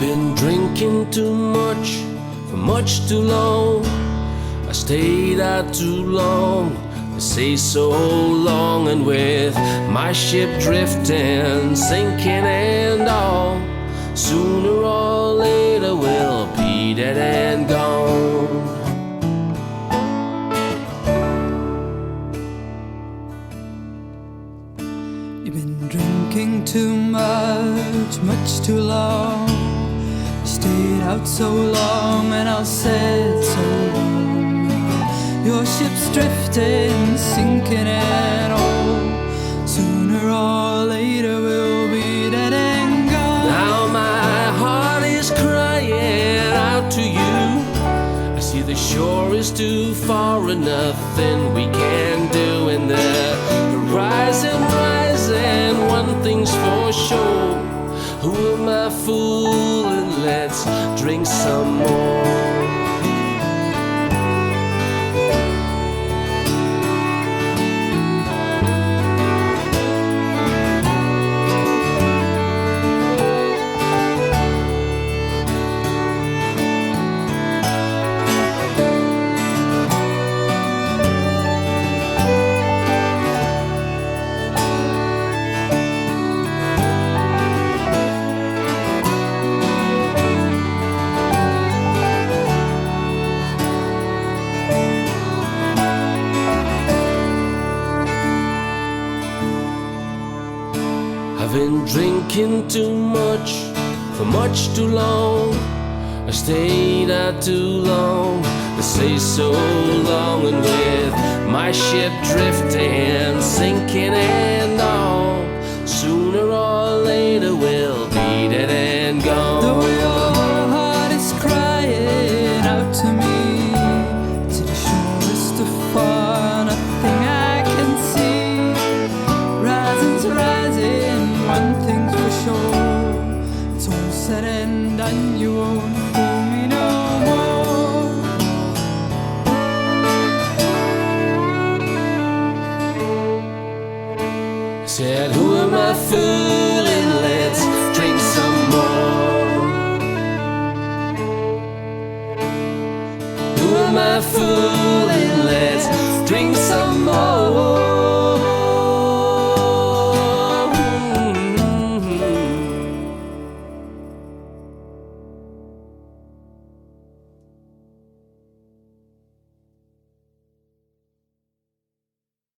Been drinking too much for much too long. I stayed out too long, they say so long. And with my ship drifting, sinking and all, sooner or later we'll be dead and gone. You've been drinking too much, much too long. You stayed out so long and I said so long. Your ship's drifting, sinking and all, sooner or later we'll be dead and gone. Now my heart is crying out to you. I see the shore is too far and nothing we can do. And the horizon rising, one thing's for sure. Who am I fooling? Let's drink some more. I've been drinking too much for much too long. I stayed out too long, they say so long. And with my ship drifting, sinking and all, sooner or later we'll be dead and gone. Though your heart is crying out to me, to the shore is too far, nothing I can see. Rising's rising, one thing's for sure. It's all said and done, you won't fool me no more. I said, who am I fooling?